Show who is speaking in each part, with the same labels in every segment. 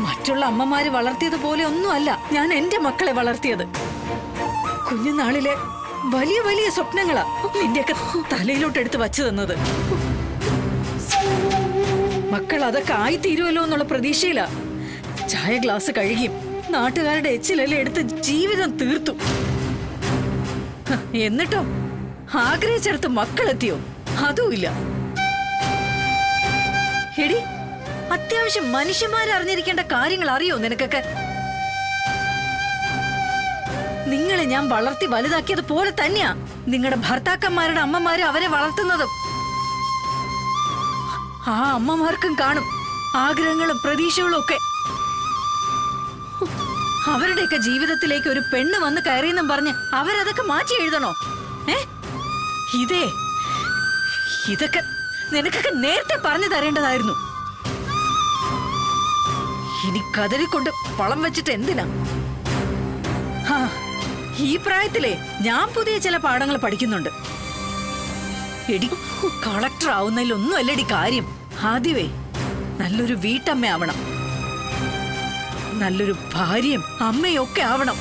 Speaker 1: മറ്റുള്ള അമ്മമാര് വളർത്തിയതുപോലെ ഒന്നുമല്ല ഞാൻ എന്റെ മക്കളെ വളർത്തിയത്. കുഞ്ഞുനാളിലെ വലിയ വലിയ സ്വപ്നങ്ങളാ നിന്റെയൊക്കെ തലയിലോട്ട് എടുത്ത് വച്ചു തന്നത്. മക്കൾ അതൊക്കെ ആയിത്തീരുമല്ലോ എന്നുള്ള പ്രതീക്ഷയിലാ ചായ ഗ്ലാസ് കഴുകിയും നാട്ടുകാരുടെ എച്ചിലെല്ലാം എടുത്ത് ജീവിതം തീർത്തു. എന്നിട്ടോ ആഗ്രഹിച്ചെടുത്ത് മക്കളെത്തിയോ? അതുമില്ല. എടി, അത്യാവശ്യം മനുഷ്യന്മാരറിഞ്ഞിരിക്കേണ്ട കാര്യങ്ങൾ അറിയോ നിനക്കൊക്കെ? നിങ്ങളെ ഞാൻ വളർത്തി വലുതാക്കിയത് പോലെ തന്നെയാ നിങ്ങളുടെ ഭർത്താക്കന്മാരുടെ അമ്മമാര് അവരെ വളർത്തുന്നതും. ആ അമ്മമാർക്കും കാണും ആഗ്രഹങ്ങളും പ്രതീക്ഷകളും ഒക്കെ. അവരുടെയൊക്കെ ജീവിതത്തിലേക്ക് ഒരു പെണ്ണ് വന്ന് കയറിയെന്നും പറഞ്ഞ് അവരതൊക്കെ മാറ്റി എഴുതണോ? ഇതൊക്കെ നിനക്കൊക്കെ നേരത്തെ പറഞ്ഞു തരേണ്ടതായിരുന്നു. ഇനി കതറിക്കൊണ്ട് പളം വെച്ചിട്ട് എന്തിനാ? ഈ പ്രായത്തിലെ ഞാൻ പുതിയ ചില പാഠങ്ങൾ പഠിക്കുന്നുണ്ട്. എടി, കളക്ടർ ആവുന്നതിലൊന്നും അല്ലടി കാര്യം. ആദ്യമേ നല്ലൊരു വീട്ടമ്മ ആവണം, നല്ലൊരു ഭാര്യയും അമ്മയും ഒക്കെ ആവണം.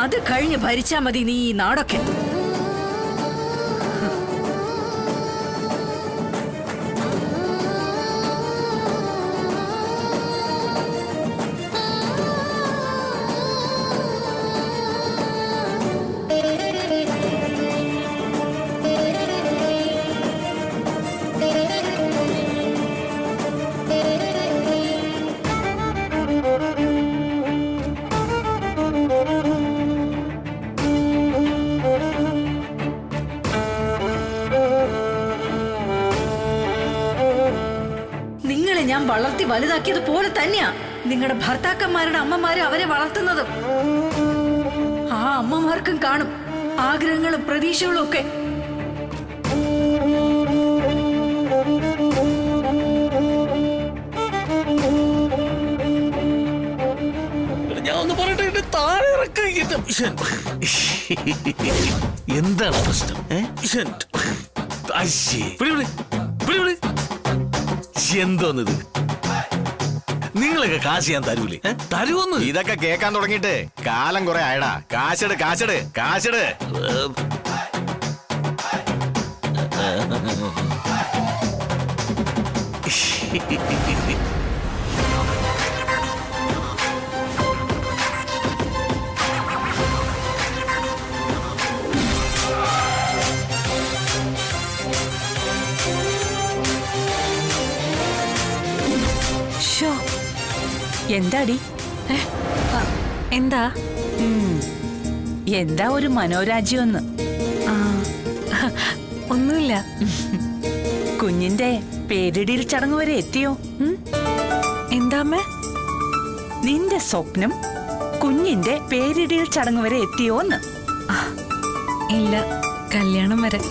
Speaker 1: അത് കഴിഞ്ഞ് ഭരിച്ചാ മതി നീ ഈ നാടൊക്കെ. ഞാൻ വളർത്തി വലുതാക്കിയത് പോലെ തന്നെയാ നിങ്ങളുടെ ഭർത്താക്കന്മാരുടെ അമ്മമാര് അവരെ വളർത്തുന്നതും. ആ അമ്മമാർക്കും കാണും ആഗ്രഹങ്ങളും പ്രതീക്ഷകളും ഒക്കെ.
Speaker 2: ഞാൻ ഒന്ന് പറയട്ടെ, താഴെ എന്താണ് പ്രശ്നം? എന്തോന്നിത്? നിങ്ങളൊക്കെ കാശ് ഞാൻ തരൂലേ? തരുവൊന്നു?
Speaker 3: ഇതൊക്കെ കേൾക്കാൻ തുടങ്ങിയിട്ട് കാലം കുറെ ആയടാ. കാശെട് കാശെട് കാശെട്.
Speaker 1: എന്താടി?
Speaker 4: എന്താ
Speaker 1: എന്താ ഒരു മനോരാജ്യമൊന്ന്?
Speaker 4: ഒന്നുമില്ല.
Speaker 1: കുഞ്ഞിന്റെ പേരിടിയിൽ ചടങ്ങ് വരെ എത്തിയോ?
Speaker 4: എന്താമ്മേ?
Speaker 1: നിന്റെ സ്വപ്നം കുഞ്ഞിന്റെ പേരിടിയിൽ ചടങ്ങ് വരെ എത്തിയോന്ന്?
Speaker 4: ഇല്ല, കല്യാണം വരെ.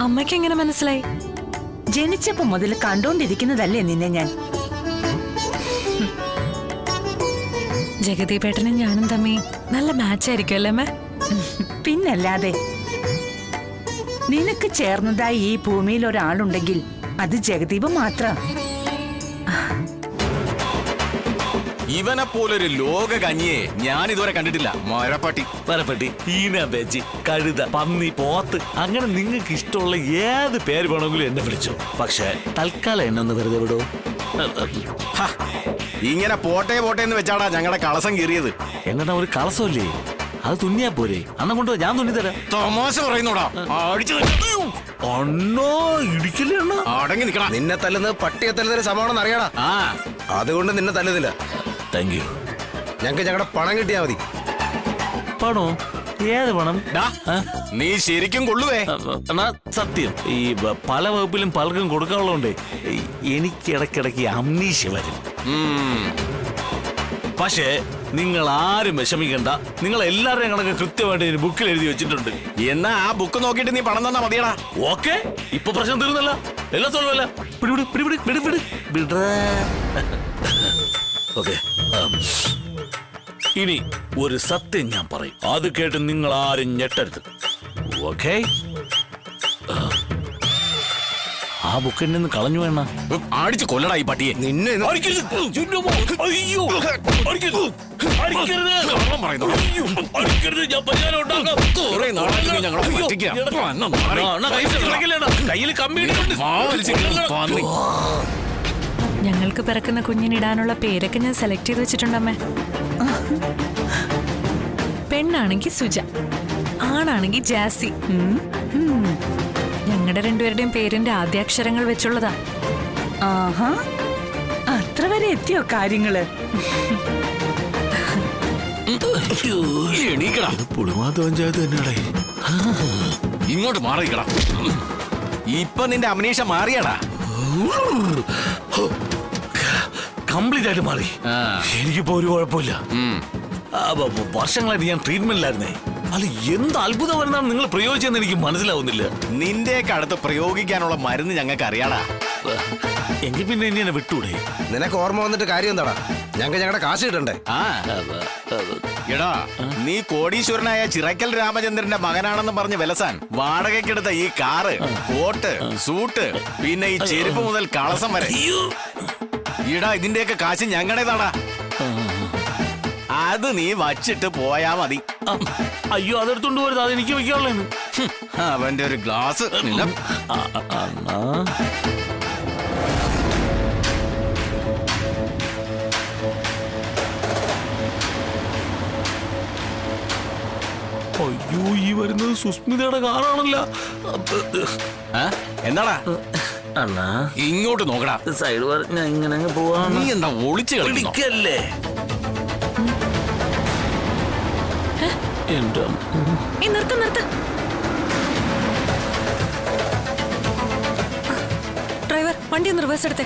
Speaker 4: അമ്മയ്ക്ക് എങ്ങനെ മനസ്സിലായി?
Speaker 1: ജനിച്ചപ്പോ മുതൽ കണ്ടോണ്ടിരിക്കുന്നതല്ലേ നിന്നെ ഞാൻ.
Speaker 4: ജഗദീപേട്ടനും ഞാനും തമ്മി നല്ല മാച്ച് ആയിരിക്കും അല്ലേ അമ്മേ?
Speaker 1: പിന്നല്ലാതെ. നിനക്ക് ചേർന്നതായി ഈ ഭൂമിയിൽ ഒരാളുണ്ടെങ്കിൽ അത് ജഗദീപ് മാത്രം.
Speaker 3: ഇവനെ പോലൊരു ലോക കഞ്ഞിയെ ഞാൻ ഇതുവരെ കണ്ടിട്ടില്ല.
Speaker 2: മരപ്പട്ടി, ഈന, ബേജി, കഴുത, പന്നി, പോത്ത്, അങ്ങനെ നിങ്ങൾക്ക് ഇഷ്ടമുള്ള ഏത് പേര് വേണമെങ്കിലും എന്നെ വിളിച്ചു. പക്ഷെ തൽക്കാലം എന്നെ ഒന്ന് വെറുതെ വിടൂ.
Speaker 3: ഇങ്ങനെ പോട്ടെ പോട്ടെ എന്ന് വെച്ചാടാ ഞങ്ങളുടെ കളസം കീറിയത്.
Speaker 2: എങ്ങനെ ഒരു കളസമല്ലേ? അത് തുന്നിയാ പോരെ? അന്ന് കൊണ്ടുപോ, ഞാൻ തുന്നി തരാം.
Speaker 3: തമാശ പറയുന്നോടാ.
Speaker 2: അണ്ണോ, ഇടിക്കല്ലേ അണ്ണ?
Speaker 3: അടങ്ങി നിക്കണം. നിന്നെ തല്ലുന്നത് പട്ടിയെ തല്ലുന്നതിന് സമാണെന്ന് അറിയണം. അതുകൊണ്ട് നിന്നെ തല്ലുന്നില്ല.
Speaker 2: Thank you.
Speaker 3: ഞങ്ങളുടെ പണം കിട്ടിയാ മതി.
Speaker 2: പണോ? ഏത് പണം?
Speaker 3: നീ ശരിക്കും കൊള്ളുവേ?
Speaker 2: എന്നാ സത്യം, ഈ പല വകുപ്പിലും പലർക്കും കൊടുക്കാനുള്ളതുകൊണ്ട് എനിക്ക് ഇടയ്ക്കിടയ്ക്ക് അമ്നീഷ്യ വരും. പക്ഷേ നിങ്ങൾ ആരും വിഷമിക്കണ്ട. നിങ്ങൾ എല്ലാവരുടെയും കണക്ക് കൃത്യമായിട്ട് ബുക്കിൽ എഴുതി വെച്ചിട്ടുണ്ട്.
Speaker 3: എന്നാ ആ ബുക്ക് നോക്കിയിട്ട് നീ പണം തന്നാ മതിയടാ.
Speaker 2: ഓക്കെ, ഇപ്പൊ പ്രശ്നം തീർന്നല്ല, എല്ലാം സോൾവല്ല. ഓക്കെ, ഇനി ഒരു സത്യം ഞാൻ പറയും. അത് കേട്ട് നിങ്ങൾ ആരും ഞെട്ടരുത്. ഓക്കെ? ആ ബുക്ക് എന്നെ ഒന്ന് കളഞ്ഞു വേണ.
Speaker 3: അടിച്ചു കൊല്ലടാ ഈ പട്ടിയെ. നിന്നെ ഇന്ന്
Speaker 2: അയ്യോ
Speaker 3: കുറെ നാളായി ഞങ്ങളെ പറ്റിക്കാൻ.
Speaker 2: കയ്യിൽ കമ്പി.
Speaker 4: ഞങ്ങൾക്ക് പിറക്കുന്ന കുഞ്ഞിനിടാനുള്ള പേരൊക്കെ ഞാൻ സെലക്ട് ചെയ്ത് വെച്ചിട്ടുണ്ടമ്മേ. പെണ്ണാണെങ്കി സുജ, ആണാണെങ്കി ജാസി. ഞങ്ങളുടെ രണ്ടുപേരുടെയും പേരിന്റെ ആദ്യാക്ഷരങ്ങൾ വെച്ചുള്ളതാ.
Speaker 1: ആഹാ, അത്ര വരെ എത്തിയോ കാര്യങ്ങള്?
Speaker 3: എണീക്കടാ.
Speaker 2: പുളിമാ പഞ്ചായത്ത് തന്നെയാടേ.
Speaker 3: ഇങ്ങോട്ട് മാറിക്കടാ. ഇപ്പൊ നിന്റെ അമനീഷ മാറിയാടാ.
Speaker 2: കംപ്ലീറ്റ് ആയിട്ട് മാറി. എനിക്കിപ്പോ ഒരു കുഴപ്പമില്ല. വർഷങ്ങളായിട്ട് ഞാൻ ട്രീറ്റ്മെന്റിലായിരുന്നേ. അല്ല, എന്ത് അത്ഭുതം വരുന്നതാണ് നിങ്ങൾ പ്രയോഗിച്ചെന്ന് എനിക്ക് മനസ്സിലാവുന്നില്ല.
Speaker 3: നിന്റെയൊക്കെ അടുത്ത് പ്രയോഗിക്കാനുള്ള മരുന്ന് ഞങ്ങൾക്ക് അറിയാടാ.
Speaker 2: എങ്കിൽ പിന്നെ ഇനി എന്നെ വിട്ടൂടെ?
Speaker 3: നിനക്ക് ഓർമ്മ വന്നിട്ട് കാര്യം എന്താടാ? ഞങ്ങളുടെ കാശ് കിട്ടണ്ടേ? എടാ, നീ കോടീശ്വരനായ ചിറക്കൽ രാമചന്ദ്രന്റെ മകനാണെന്ന് പറഞ്ഞ് വിലസാൻ വാടകയ്ക്കെടുത്ത ഈ കാറ്, കോട്ട്, സൂട്ട്, പിന്നെ ഈ ചെരുപ്പ് മുതൽ കളസം വരെ, ഇടാ ഇതിന്റെയൊക്കെ കാശ് ഞങ്ങളുടേതാടാ. അത് നീ വച്ചിട്ട് പോയാ മതി.
Speaker 2: അയ്യോ, അതെടുത്തോണ്ട് പോരുത്, അതെനിക്ക് വയ്ക്കാനുള്ളതാണ്.
Speaker 3: അവന്റെ ഒരു ഗ്ലാസ്.
Speaker 2: അയ്യോ, ഈ വരുന്നത് സുസ്മിതയുടെ കാറാണല്ലോ.
Speaker 3: എന്താടാ?
Speaker 2: അണ്ണാ,
Speaker 3: ഇങ്ങോട്ട് നോക്കടാ.
Speaker 2: സൈഡ് പറഞ്ഞ ഇങ്ങനെ പോവാ.
Speaker 3: നീ എന്താ ഒളിച്ചു കളിക്കല്ലേ?
Speaker 4: നിർത്ത് നിർത്ത്. ഡ്രൈവർ, വണ്ടി ഒന്ന് റിവേഴ്സ് എടുത്തേ.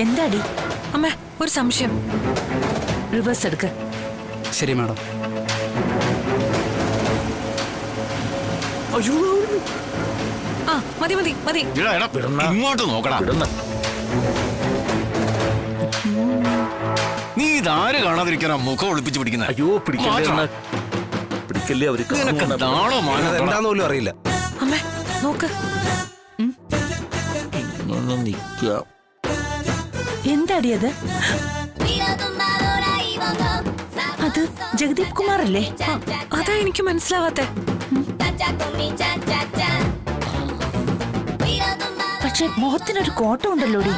Speaker 1: എന്താടി
Speaker 4: അമ്മേ, ഒരു സംശയം.
Speaker 1: റിവേഴ്സ് എടുക്ക.
Speaker 5: ശരി മാഡം.
Speaker 2: അയ്യോ,
Speaker 4: ആ മതി മതി മതി.
Speaker 3: ഇങ്ങോട്ട് നോക്കടാ. നീ ഇതാര് കാണാതിരിക്കാനാ മുഖം ഒളിപ്പിച്ച് പിടിക്കുന്ന?
Speaker 2: അയ്യോ, പിടിക്കല്ലേ അവര്.
Speaker 3: എന്താന്ന് പോലും അറിയില്ല.
Speaker 4: അമ്മേ നോക്ക്.
Speaker 2: നിക്കാം.
Speaker 1: എന്താടി അത്? അത് ജഗദീപ് കുമാർ അല്ലേ?
Speaker 4: അതാ എനിക്ക് മനസ്സിലാവാത്തെ.
Speaker 1: പക്ഷെ മുഖത്തിനൊരു കോട്ടം ഉണ്ടല്ലോടി.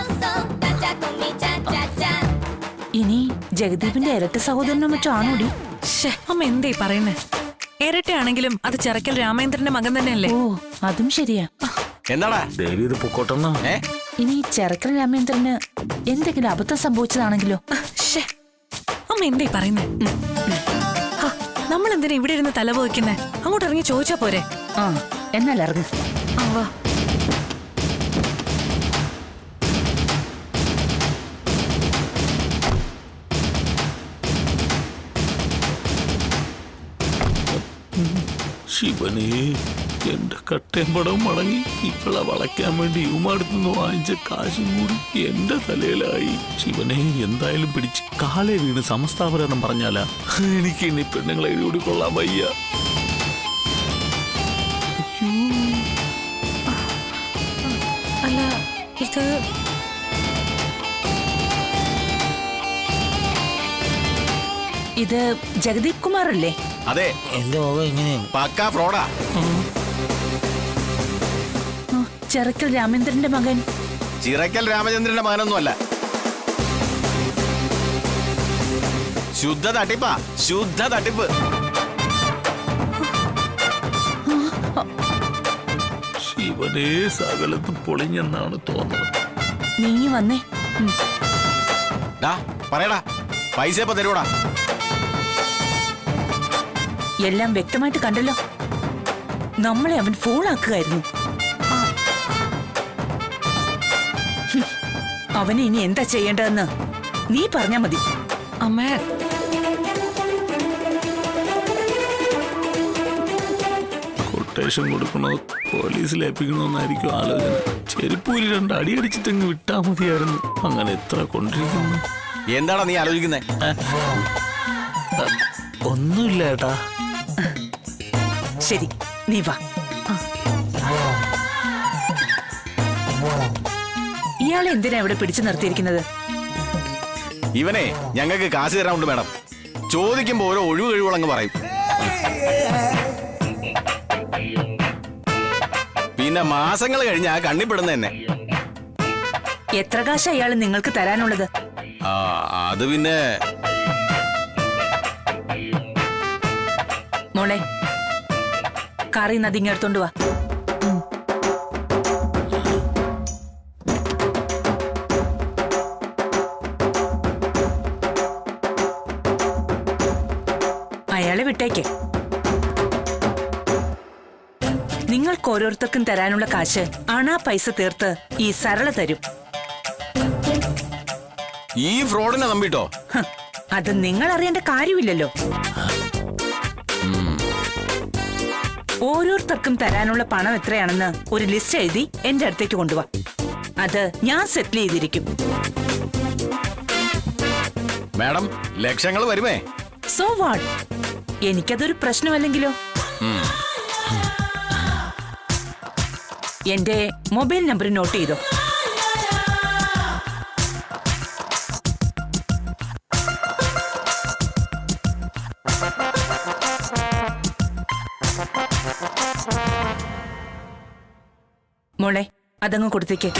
Speaker 1: ഇനി ജഗദീപിന്റെ ഇരട്ട സഹോദരനോ മറ്റോ ആണോടി?
Speaker 4: അമ്മ എന്തേ പറയുന്നേ? ഇരട്ടയാണെങ്കിലും അത് ചിറക്കൽ രാമേന്ദ്രന്റെ മകൻ തന്നെയല്ലേ?
Speaker 1: ഓ, അതും ശരിയാ.
Speaker 3: എന്താടാ
Speaker 2: ദേവി, ഇത് പൊക്കോട്ടെന്നാ.
Speaker 1: ഇനി ചിറക്കൽ രാമേന്ദ്രന് എന്തെങ്കിലും അബദ്ധം സംഭവിച്ചതാണെങ്കിലോ?
Speaker 4: അമ്മ എന്തേ പറയുന്നേ? നമ്മൾ എന്തിനാ ഇവിടെ ഇരുന്ന് തല പോയിക്കുന്നേ? അങ്ങോട്ട് ഇറങ്ങി ചോദിച്ചാ പോരെ?
Speaker 1: ആ, എന്നാൽ ഇറങ്ങ്.
Speaker 4: വാ.
Speaker 2: ശിവനെ, എന്റെ കട്ടയും പടവും മടങ്ങി ഇവളെ വളയ്ക്കാൻ വേണ്ടി യുമാടുത്തുനിന്ന് വാങ്ങിച്ച കാശും കൂടി എന്റെ തലയിലായി. ശിവനെ, എന്തായാലും പിടിച്ച് കാലേ വീണ് സമസ്ഥാപനം പറഞ്ഞാലാ. എനിക്ക് ഇനി പെണ്ണുങ്ങളെ കൂടി കൊള്ളാൻ വയ്യ.
Speaker 4: അല്ല, ഇത്
Speaker 1: ഇത് ജഗദീപ് കുമാർ അല്ലേ?
Speaker 3: അതെ,
Speaker 2: എന്റെ മുഖം എങ്ങനെയാണ്?
Speaker 3: പക്കാ ഫ്രോഡാ.
Speaker 1: ചിറക്കൽ രാമേന്ദ്രന്റെ മകൻ.
Speaker 3: ചിറക്കൽ രാമചന്ദ്രന്റെ മകനൊന്നുമല്ല. ശുദ്ധ തട്ടിപ്പാ, ശുദ്ധ തട്ടിപ്പ്.
Speaker 2: ശിവനെ, സകലത്തും പൊളിഞ്ഞെന്നാണ് തോന്നുന്നത്.
Speaker 1: നീ വന്നേ.
Speaker 3: പറയടാ, പൈസ ഇപ്പൊ തരൂടാ.
Speaker 1: എല്ലാം വ്യക്തമായിട്ട് കണ്ടല്ലോ. നമ്മളെ അവൻ ഫോളാക്കുകയായിരുന്നു. അവന് ഇനി എന്താ ചെയ്യേണ്ടതെന്ന് നീ പറഞ്ഞാ മതി.
Speaker 4: അമ്മേ,
Speaker 2: കൊട്ടേഷൻ കൊടുക്കണോ പോലീസിൽ ഏൽപ്പിക്കണമെന്നായിരിക്കും ആലോചന. ചെരുപ്പൂരി 2 അടി അടിച്ചിട്ടങ്ങ് വിട്ടാ മതിയായിരുന്നു. അങ്ങനെ എത്ര കൊണ്ടിരിക്കുന്നു.
Speaker 3: എന്താടാ നീ ആലോചിക്കുന്നേ?
Speaker 2: ഒന്നുമില്ല ഏട്ടാ.
Speaker 1: ശരി, നീ വാ. ഇയാളെ എന്തിനാ ഇവിടെ പിടിച്ചു നിർത്തിയിരിക്കുന്നത്?
Speaker 3: ഇവനെ ഞങ്ങൾക്ക് കാശ് തരാനുണ്ട് മാഡം. ചോദിക്കുമ്പോ ഓരോ ഒഴിവ് കഴിവുകളങ്ങ് പറയും. പിന്നെ മാസങ്ങൾ കഴിഞ്ഞ് ആ കണ്ണിപ്പെടുന്ന തന്നെ.
Speaker 1: എത്ര കാശാ ഇയാള് നിങ്ങൾക്ക് തരാനുള്ളത്?
Speaker 3: അത് പിന്നെ
Speaker 1: മോളെ, കാറിൽ നിന്ന് അതിങ്ങെടുത്തോണ്ട് വാ. അയാളെ വിട്ടേക്ക്. നിങ്ങൾക്ക് ഓരോരുത്തർക്കും തരാനുള്ള കാശ് അണാ പൈസ തീർത്ത് ഈ സരള തരും.
Speaker 3: ഈ ഫ്രോഡിനെ നമ്പിട്ടോ?
Speaker 1: അത് നിങ്ങൾ അറിയേണ്ട കാര്യമില്ലല്ലോ. ഓരോരുത്തർക്കും തരാനുള്ള പണം എത്രയാണെന്ന് ഒരു ലിസ്റ്റ് എഴുതി എന്റെ അടുത്തേക്ക് കൊണ്ടുപോവാ. അത് ഞാൻ സെറ്റിൽ ചെയ്തിരിക്കും.
Speaker 3: മാഡം, ലക്ഷങ്ങൾ വരുമേ.
Speaker 1: So what? എനിക്കതൊരു പ്രശ്നമല്ലെങ്കിലോ? എന്റെ മൊബൈൽ നമ്പർ നോട്ട് ചെയ്തോ. മോളെ, അതങ്ങ് കൊടുത്തേക്ക്.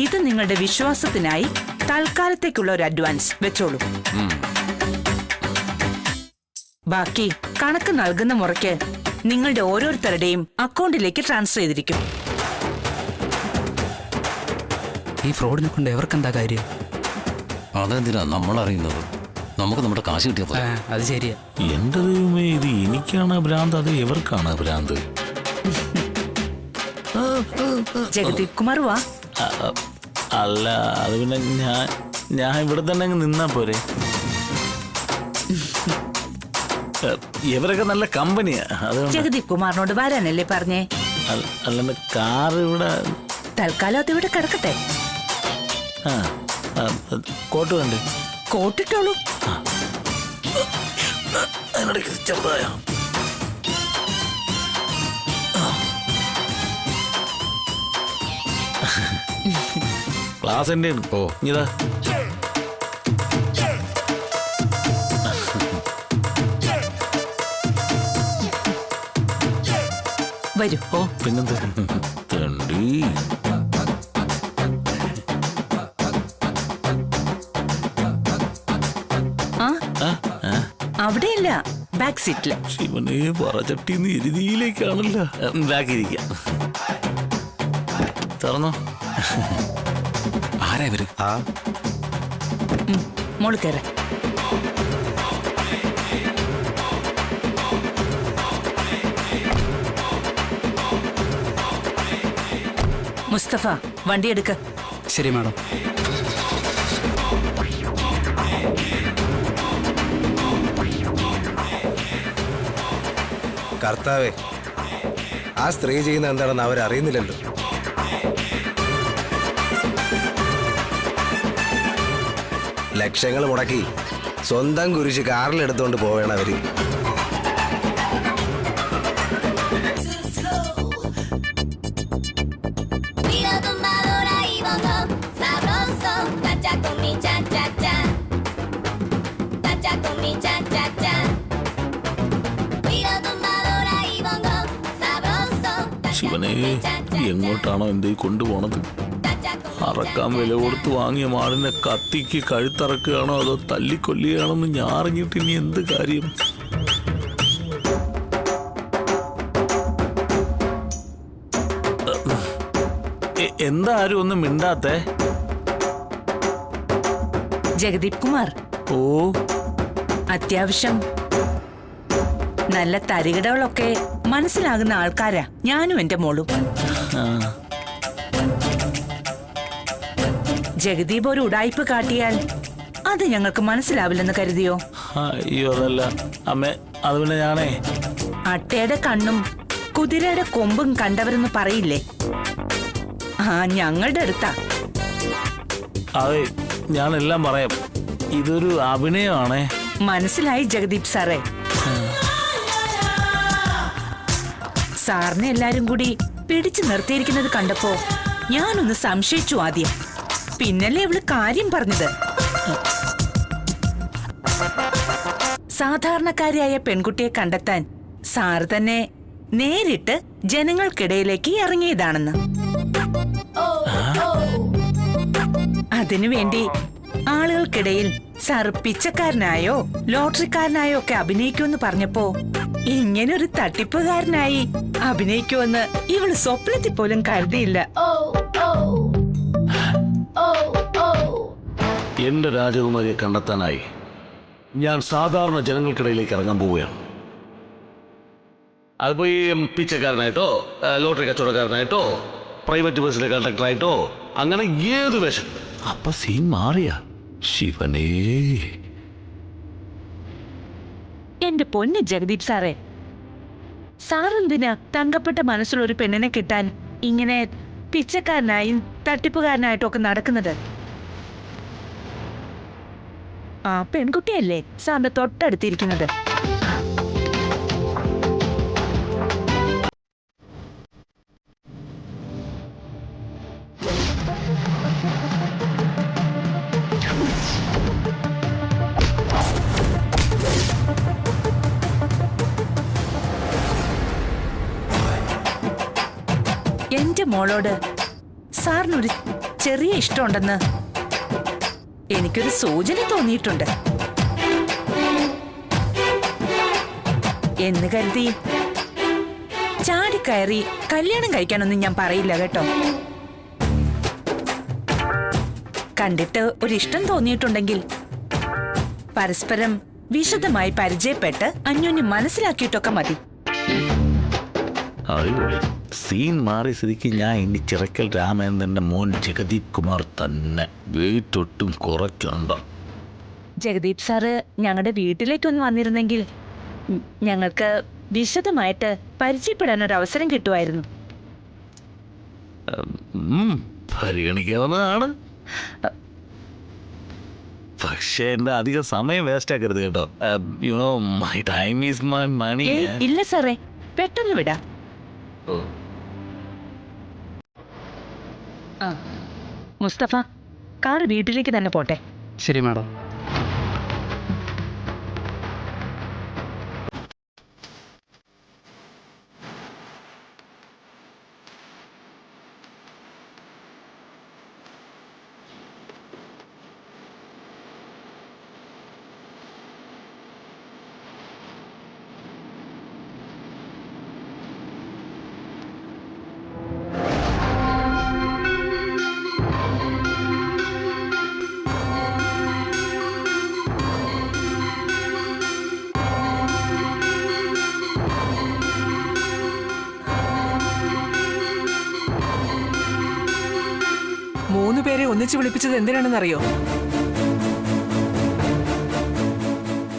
Speaker 1: ഇത് നിങ്ങളുടെ വിശ്വാസത്തിനായി തൽക്കാലത്തേക്കുള്ള ഒരു അഡ്വാൻസ് വെച്ചോളൂ. ബാക്കി കണക്ക് നൽകുന്ന മുറയ്ക്ക് നിങ്ങളുടെ ഓരോരുത്തരുടെയും അക്കൗണ്ടിലേക്ക് ട്രാൻസ്ഫർ ചെയ്തിരിക്കും.
Speaker 5: ഈ ഫ്രോഡിനെ കൊണ്ട് എവർക്കെന്താ കാര്യം?
Speaker 6: അതെന്തിനാ നമ്മൾ അറിയുന്നത്? നമുക്ക് നമ്മുടെ കാശ് കിട്ടിയപ്പോ.
Speaker 5: അത് ശരിയാ.
Speaker 2: എന്റെ ദൈവമേ, ഇത് എനിക്കാണ് ഭ്രാന്ത് അത് എവർക്കാണ് ഭ്രാന്ത്?
Speaker 1: ജഗദീപ് കുമാർ വാ.
Speaker 2: അല്ല, അത് പിന്നെ ഞാൻ ഇവിടെ തന്നെ അങ്ങ് നിന്നാ പോരെ? ഇവരൊക്കെ നല്ല കമ്പനിയാ. അതുകൊണ്ട്
Speaker 1: ജഗദീപ് കുമാറിനോട് വരാനല്ലേ പറഞ്ഞേ?
Speaker 2: അല്ലെന്ന് കാർ ഇവിടെ
Speaker 1: തൽക്കാലം അത് ഇവിടെ കിടക്കട്ടെ.
Speaker 2: കോട്ട് വേണ്ടേ?
Speaker 1: കോട്ടിട്ടോളൂ.
Speaker 2: അതിനിടയ്ക്ക് ചെറുതായ ക്ലാസ് എന്റെ. ഓ, ഇതാ
Speaker 1: വരൂ.
Speaker 2: ഓ, പിന്നെന്താ തണ്ടി.
Speaker 1: അവിടെയല്ല, ബാക്ക് സീറ്റില്.
Speaker 2: ശിവനെ, പറചട്ടിന്ന് എരുതിയിലേക്കാണല്ലോ. ബാക്കി ഇരിക്കാം. തുറന്നോ.
Speaker 3: ആരാ ഇവര്?
Speaker 1: മോള് കയറ. മുസ്തഫ, വണ്ടി എടുക്ക.
Speaker 5: ശരി മാഡം.
Speaker 7: കർത്താവേ, ആ സ്ത്രീ ചെയ്യുന്ന എന്താണെന്ന് അവരറിയുന്നില്ലല്ലോ. ലക്ഷങ്ങൾ മുടക്കി സ്വന്തം കുരിശ് കാറിലെടുത്തോണ്ട് പോവേണം അവര്.
Speaker 2: ശിവനെ, എങ്ങോട്ടാണോ എന്തേ കൊണ്ടുപോണത്? അറക്കാൻ വില കൊടുത്ത് വാങ്ങിയ മാടിനെ കത്തിക്ക് കഴുത്തറക്കുകയാണോ അതോ തല്ലിക്കൊല്ലുകയാണോന്ന് ഞാൻ അറിഞ്ഞിട്ട് ഇനി എന്ത് കാര്യം? എന്താ ആരും ഒന്നും മിണ്ടാത്തേ?
Speaker 1: ജഗദീപ് കുമാർ.
Speaker 2: ഓ,
Speaker 1: അത്യാവശ്യം നല്ല തരികിടകളൊക്കെ മനസ്സിലാകുന്ന ആൾക്കാരാ ഞാനും എന്റെ മോളും. ജഗദീപ് ഒരു ഉടായ്പ് കാട്ടിയാൽ അത് ഞങ്ങൾക്ക് മനസ്സിലാവില്ലെന്ന് കരുതിയോ?
Speaker 2: അയ്യോ, അതല്ല അമ്മേ. അത് പിന്നെ ഞാനേ,
Speaker 1: അട്ടയുടെ കണ്ണും കുതിരയുടെ കൊമ്പും കണ്ടവരെന്ന് പറയില്ലേ? ആ ഞങ്ങളുടെ അടുത്താ.
Speaker 2: അതെ, ഞാനെല്ലാം പറയാം. ഇതൊരു അഭിനയമാണേ.
Speaker 1: മനസ്സിലായി ജഗദീപ് സാറേ. സാറിനെ എല്ലാരും കൂടി പിടിച്ചു നിർത്തിയിരിക്കുന്നത് കണ്ടപ്പോ ഞാനൊന്ന് സംശയിച്ചു ആദ്യം. പിന്നല്ലേ ഇവള് കാര്യം പറഞ്ഞത്. സാധാരണക്കാരിയായ പെൺകുട്ടിയെ കണ്ടെത്താൻ സാർ തന്നെ നേരിട്ട് ജനങ്ങൾക്കിടയിലേക്ക് ഇറങ്ങിയതാണെന്ന്. അതിനുവേണ്ടി ആളുകൾക്കിടയിൽ സാർ പിച്ചക്കാരനായോ ലോട്ടറിക്കാരനായോ ഒക്കെ അഭിനയിക്കുമെന്ന് പറഞ്ഞപ്പോ ഇങ്ങനൊരു തട്ടിപ്പുകാരനായി അഭിനയിക്കുമെന്ന് ഇവള് സ്വപ്നത്തിൽ പോലും കരുതിയില്ല.
Speaker 2: എന്റെ രാജകുമാരിയെ കണ്ടെത്താനായി ഞാൻ സാധാരണ ജനങ്ങൾക്കിടയിലേക്ക് ഇറങ്ങാൻ പോവുകയാണ്. അതിപ്പോ ഈ പിച്ചക്കാരനായിട്ടോ ലോട്ടറി കച്ചവടക്കാരനായിട്ടോ പ്രൈവറ്റ് ബസ്സിലെ കണ്ടക്ടറായിട്ടോ അങ്ങനെ ഏത് വേഷം. അപ്പൊ സീൻ മാറിയ ശിവനേ.
Speaker 1: എന്റെ പൊന്ന് ജഗദീപ് സാറേ, സാറെന്തിനാ തങ്കപ്പെട്ട മനസ്സുള്ള ഒരു പെണ്ണിനെ കിട്ടാൻ ഇങ്ങനെ പിച്ചക്കാരനായും തട്ടിപ്പുകാരനായിട്ടും ഒക്കെ നടക്കുന്നത്? ആ പെൺകുട്ടിയല്ലേ സാറിന്റെ തൊട്ടടുത്തിരിക്കുന്നത്. എന്റെ മോളോട് സാറിനൊരു ചെറിയ ഇഷ്ടമുണ്ടെന്ന് എനിക്കൊരു സൂചന തോന്നിയിട്ടുണ്ട്. എന്ന് കരുതി ചാടിക്കയറി കല്യാണം കഴിക്കാനൊന്നും ഞാൻ പറയില്ല കേട്ടോ. കണ്ടിട്ട് ഒരിഷ്ടം തോന്നിയിട്ടുണ്ടെങ്കിൽ പരസ്പരം വിശദമായി പരിചയപ്പെട്ട് അന്യോന്യം മനസ്സിലാക്കിയിട്ടൊക്കെ മതി.
Speaker 2: സീൻ മാറിയ സ്ഥിതിക്ക് ഞാൻ ഇനി ചിറക്കൽ രാമേന്ദ്രന്റെ മോൻ ജഗദീപ് കുമാർ തന്നെ. വെയിറ്റ് ഒട്ടും കുറയ്ക്കണ്ട.
Speaker 1: ജഗദീപ് സാറ് ഞങ്ങളുടെ വീട്ടിലേക്കൊന്ന് വന്നിരുന്നെങ്കിൽ ഞങ്ങൾക്ക് വിശദമായിട്ട് പരിചയപ്പെടാൻ ഒരു അവസരം കിട്ടുമായിരുന്നു.
Speaker 2: പരിഗണിക്കാവുന്നതാണ്. പക്ഷേ എന്റെ അധികം സമയം വേസ്റ്റ് ആക്കരുത് കേട്ടോ. You know my time is my money.
Speaker 1: ഇല്ല സാറേ, പെട്ടെന്ന് വിടാ. മുസ്തഫ, കാർ വീട്ടിലേക്ക് തന്നെ പോട്ടെ.
Speaker 5: ശരി മാഡം.
Speaker 8: മൂന്ന് പേരെ ഒന്നിച്ചു വിളിപ്പിച്ചത് എന്തിനാണെന്നറിയോ?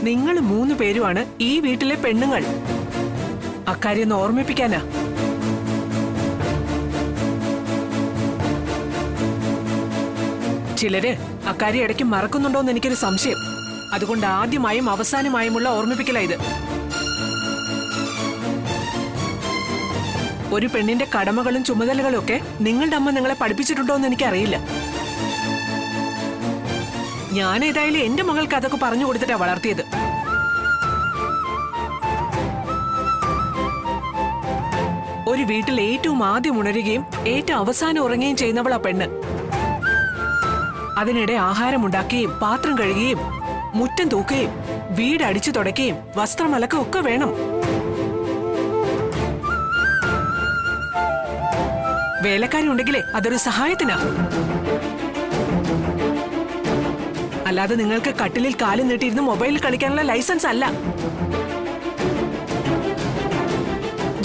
Speaker 8: നിങ്ങൾ 3 പേരുമാണ് ഈ വീട്ടിലെ പെണ്ണുങ്ങൾ. അക്കാര്യം ഒന്ന് ഓർമ്മിപ്പിക്കാനാ. ചിലര് അക്കാര്യം ഇടയ്ക്ക് മറക്കുന്നുണ്ടോന്ന് എനിക്കൊരു സംശയം. അതുകൊണ്ട് ആദ്യമായും അവസാനമായുമുള്ള ഓർമ്മിപ്പിക്കലാ ഇത്. ഒരു പെണ്ണിന്റെ കടമകളും ചുമതലകളും ഒക്കെ നിങ്ങളുടെ അമ്മ നിങ്ങളെ പഠിപ്പിച്ചിട്ടുണ്ടോ എന്ന് എനിക്കറിയില്ല. ഞാൻ ഏതായാലും എന്റെ മകൾക്ക് അതൊക്കെ പറഞ്ഞു കൊടുത്തിട്ടാ വളർത്തിയത്. ഒരു വീട്ടിൽ ഏറ്റവും ആദ്യം ഉണരുകയും ഏറ്റവും അവസാനം ഉറങ്ങുകയും ചെയ്യുന്നവളാ പെണ്ണ്. അതിനിടെ ആഹാരമുണ്ടാക്കുകയും പാത്രം കഴുകുകയും മുറ്റം തൂക്കുകയും വീട് അടിച്ചു തുടയ്ക്കുകയും വസ്ത്രം അലക്കുകയും ഒക്കെ വേണം. വേലക്കാരി ഉണ്ടെങ്കിലേ അതൊരു സഹായത്തിനാ. അല്ലാതെ നിങ്ങൾക്ക് കട്ടിലിൽ കാലും നീട്ടിയിരുന്ന് മൊബൈലിൽ കളിക്കാനുള്ള ലൈസൻസ് അല്ല.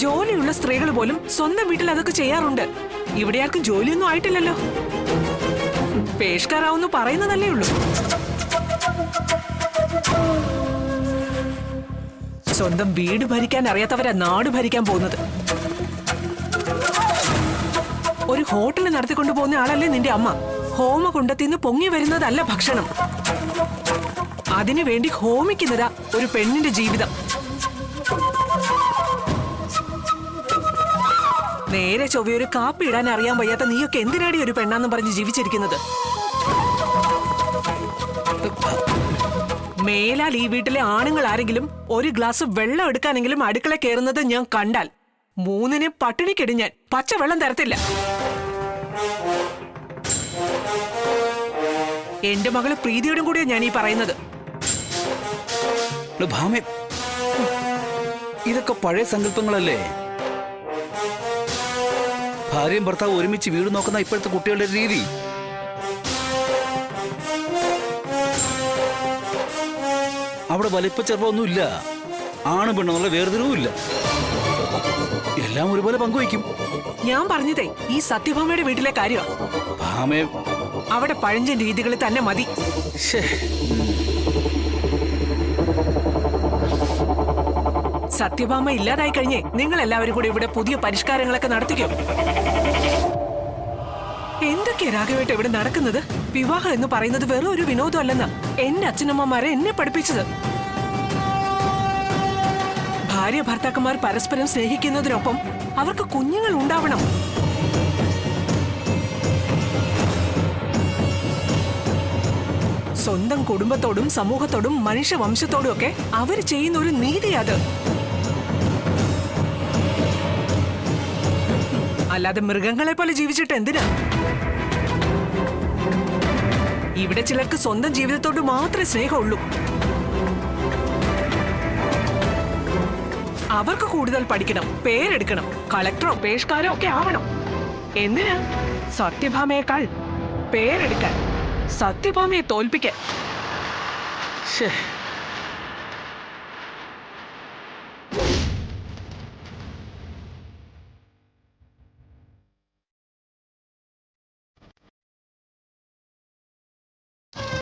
Speaker 8: ജോലിയുള്ള സ്ത്രീകൾ പോലും സ്വന്തം വീട്ടിൽ അതൊക്കെ ചെയ്യാറുണ്ട്. ഇവിടെ ആർക്കും ജോലിയൊന്നും ആയിട്ടില്ലല്ലോ. പേഷ്കാരാവെന്ന് പറയുന്നതല്ലേ ഉള്ളൂ. സ്വന്തം വീട് ഭരിക്കാൻ അറിയാത്തവരാ നാട് ഭരിക്കാൻ പോകുന്നത്. ഒരു ഹോട്ടൽ നടത്തിക്കൊണ്ടു പോകുന്ന ആളല്ലേ നിന്റെ അമ്മ. ഹോമകുണ്ടത്തിന്ന് പൊങ്ങി വരുന്നതല്ല ഭക്ഷണം. അതിനു വേണ്ടി ഹോമിക്കുന്നതാ ഒരു പെണ്ണിന്റെ ജീവിതം. നേരെ ചൊവ്വയൊരു കാപ്പി ഇടാൻ അറിയാൻ വയ്യാത്ത നീയൊക്കെ എന്തിനാടി ഒരു പെണ്ണാന്നും പറഞ്ഞ് ജീവിച്ചിരിക്കുന്നത്? മേലാൽ ഈ വീട്ടിലെ ആണുങ്ങൾ ആരെങ്കിലും ഒരു ഗ്ലാസ് വെള്ളം എടുക്കാനെങ്കിലും അടുക്കള കയറുന്നത് ഞാൻ കണ്ടാൽ 3 പട്ടിണിക്കിടും ഞാൻ. പച്ചവെള്ളം തരത്തില്ല. എന്റെ മകള് പ്രീതിയോടും കൂടിയാ ഞാൻ ഈ പറയുന്നത്.
Speaker 5: ഭാമേ, ഇതൊക്കെ പഴയ സങ്കല്പങ്ങളല്ലേ? ഭാര്യയും ഭർത്താവ് ഒരുമിച്ച് വീട് നോക്കുന്ന ഇപ്പോഴത്തെ കുട്ടികളുടെ രീതി. അവിടെ വലിപ്പ ചെറുപ്പമൊന്നുമില്ല. ആണ് പെണ്ണെന്നുള്ള വേർതിരിവുമില്ല. എല്ലാം ഒരുപോലെ പങ്കുവയ്ക്കും.
Speaker 8: ഞാൻ പറഞ്ഞതേ ഈ സത്യഭാമയുടെ വീട്ടിലെ കാര്യമാണ്.
Speaker 5: ഭാമേ,
Speaker 8: അവിടെ പഴഞ്ചൻ രീതികളിൽ തന്നെ മതി.
Speaker 5: ശ്ശേ.
Speaker 8: സത്യഭാമ ഇല്ലാതായി കഴിഞ്ഞേ നിങ്ങൾ എല്ലാവരും കൂടി ഇവിടെ പുതിയ പരിഷ്കാരങ്ങളൊക്കെ നടത്തിക്കോ. എന്തൊക്കെയാ രാഘവേട്ട ഇവിടെ നടക്കുന്നത്? വിവാഹം എന്ന് പറയുന്നത് വെറും ഒരു വിനോദം അല്ലെന്ന് എന്റെ അച്ഛനമ്മമാരെ എന്നെ പഠിപ്പിച്ചത്. ഭാര്യ ഭർത്താക്കന്മാർ പരസ്പരം സ്നേഹിക്കുന്നതിനൊപ്പം അവർക്ക് കുഞ്ഞുങ്ങൾ ഉണ്ടാവണം. സ്വന്തം കുടുംബത്തോടും സമൂഹത്തോടും മനുഷ്യവംശത്തോടും ഒക്കെ അവർ ചെയ്യുന്ന ഒരു നീതിയത്. അല്ലാതെ മൃഗങ്ങളെ പോലെ ജീവിച്ചിട്ട് എന്തിനാ? ഇവിടെ ചിലർക്ക് സ്വന്തം ജീവിതത്തോട് മാത്രമേ സ്നേഹമുള്ളൂ. അവർക്ക് കൂടുതൽ പഠിക്കണം, പേരെടുക്കണം, കളക്ടറോ പേഷ്കാരോ ഒക്കെ ആവണം. എന്തിനാ? സത്യഭാമയേക്കാൾ പേരെടുക്കാൻ, സത്യഭാമയെ തോൽപ്പിക്കാൻ.